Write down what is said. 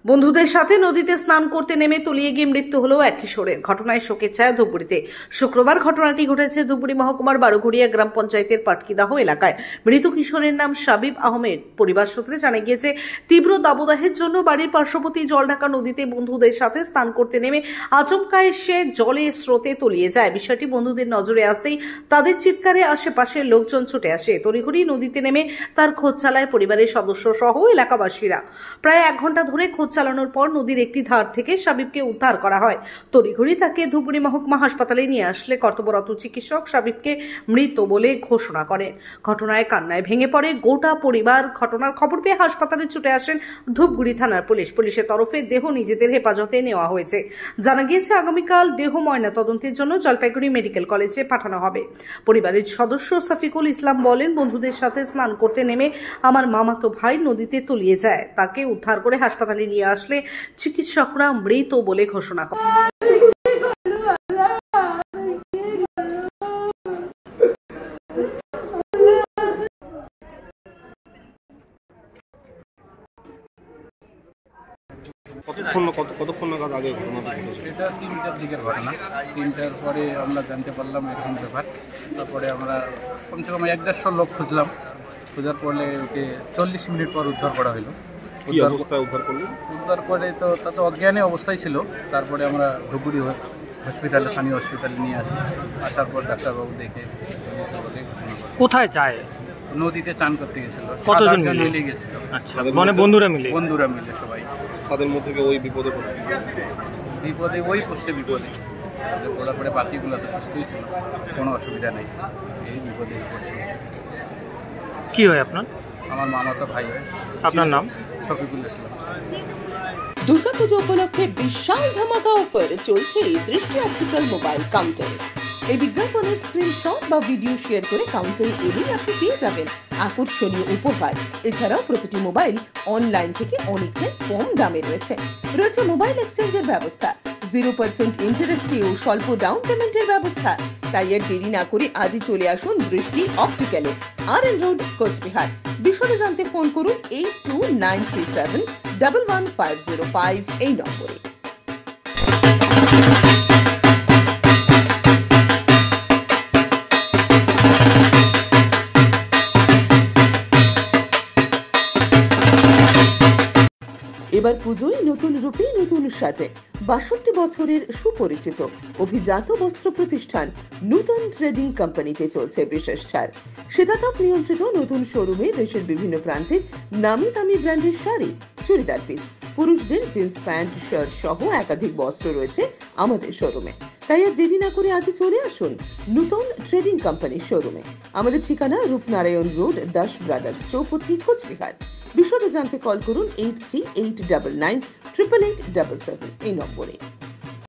বন্ধুদের সাথে নদীতে স্নান করতে নেমে তলিয়ে গিয়ে মৃত্যু হলো এক কিশোরের। ঘটনায় শোকের ছায়া ধূপগুড়িতে। শুক্রবার ঘটনাটি ঘটেছে ধূপগুড়ি মহকুমার বারোঘড়িয়া গ্রাম পঞ্চায়েতের পাটকিদাহ এলাকায়। মৃত কিশোরের নাম শাবিব আহমেদ। পরিবার সূত্রে জানা গিয়েছে, তীব্র দাবদাহের জন্য বাড়ির পার্শ্ববর্তী জলঢাকা নদীতে বন্ধুদের সাথে স্নান করতে নেমে আচমকা সে জলে স্রোতে তলিয়ে যায়। বিষয়টি বন্ধুদের নজরে আসতেই তাদের চিৎকারে আশেপাশের লোকজন ছুটে আসে। তড়িঘড়ি নদীতে নেমে তার খোঁজ চালায় পরিবারের সদস্য সহ এলাকাবাসীরা। প্রায় 1 ঘন্টা ধরে খোঁজ চালানোর পর নদীর একটি ধার থেকে শাবিবকে উদ্ধার করা হয়। তড়িঘড়ি তাকে ধূপগুড়ি মহকুমা হাসপাতালে নিয়ে আসলে কর্তব্যরত চিকিৎসক শাবিবকে মৃত বলে ঘোষণা করেন। ঘটনায় কান্নায় ভেঙে পড়ে গোটা পরিবার। ঘটনার খবর পেয়ে হাসপাতালে ছুটে আসেন ধূপগুড়ি থানার পুলিশের তরফে দেহ নিজেদের হেফাজতে নেওয়া হয়েছে। জানা গিয়েছে, আগামীকাল দেহ ময়না তদন্তের জন্য জলপাইগুড়ি মেডিকেল কলেজে পাঠানো হবে। পরিবারের সদস্য সাফিকুল ইসলাম বলেন, বন্ধুদের সাথে স্নান করতে নেমে আমার মামাতো ভাই নদীতে তলিয়ে যায়। তাকে উদ্ধার করে হাসপাতালে নিয়ে আসলে চিকিৎসকরা মৃত বলে ঘোষণা করেন। কতক্ষণ নাগাদ আগে ঘটনাটা ঘটেছে? এটা 3টার দিকের ঘটনা। 3টার পরে আমরা জানতে পারলাম এরকম ব্যাপার। তারপরে আমরা কমসে কম 1-150 লোক খুঁজলাম। খোঁজার পরে ওকে 40 মিনিট পর উদ্ধার করা হলো। উদ্ধার করে তো তা তো অজ্ঞানী অবস্থায় ছিল। তারপরে আমরা ধূপগুড়ি হসপিটালে, স্থানীয় হসপিটালে নিয়ে আসি। আসার পর ডাক্তারবাবু দেখে কোথায় যায়? নদীতে চান করতে গেছিল। কতজন মিলে গেছিল? আচ্ছা, মানে বন্ধুরা মিলে সবাই। তাদের মধ্যে ওই বিপদে ওই পড়ছে বিপদে। পড়ার পরে বাকিগুলো তো সুস্থই ছিল, কোনো অসুবিধা নেই। এই বিপদে পড়ছে। কি হয় আপনার? আমার মামাতো ভাই হয়। আপনার নাম? শফিকুল ইসলাম। দুর্গাপুজো উপলক্ষে বিশাল ধামাকা অফার চলছে দৃষ্টি অপটিক্যাল মোবাইল কাউন্টারে। এই বিজ্ঞাপনের স্ক্রিনশট বা ভিডিও শেয়ার করে কাউন্টারে এলেই আপনি পেয়ে যাবেন আকর্ষণীয় উপহার। এছাড়াও প্রতিটি মোবাইল অনলাইন থেকে অনেকটাই কম দামে রয়েছে মোবাইল এক্সচেঞ্জের ব্যবস্থা, 0% ইন্টারেস্টে ও স্বল্প ডাউন পেমেন্টের ব্যবস্থা। তাই আর দেরি না করে আজই চলে আসুন দৃষ্টি অপটিক্যালে, RN রোড, কোচবিহার। বিশদে জানতে ফোন করুন 8293711505 এই নম্বরে। এবার পুজোয় নতুন রূপে নতুন সাজে 62 বছরের সুপরিচিত অভিজাত বস্ত্র প্রতিষ্ঠান নূতন ট্রেডিং কোম্পানিতে চলছে বিশেষ ছাড়। শীতাতাপ নিয়ন্ত্রিত নতুন শোরুমে দেশের বিভিন্ন প্রান্তের নামি দামি ব্র্যান্ডের শাড়ি, চুড়িদার পিস, পুরুষদের জিন্স প্যান্ট, শার্ট সহ একাধিক বস্ত্র রয়েছে আমাদের শোরুমে। তাই আর দেরি না করে আজই চলে আসুন নূতন ট্রেডিং কোম্পানির শোরুমে। আমাদের ঠিকানা রূপনারায়ণ রোড, দাস ব্রাদার্স চৌপতি, কোচবিহার। বিশদে জানতে কল করুন 8389988877 এই নম্বরে।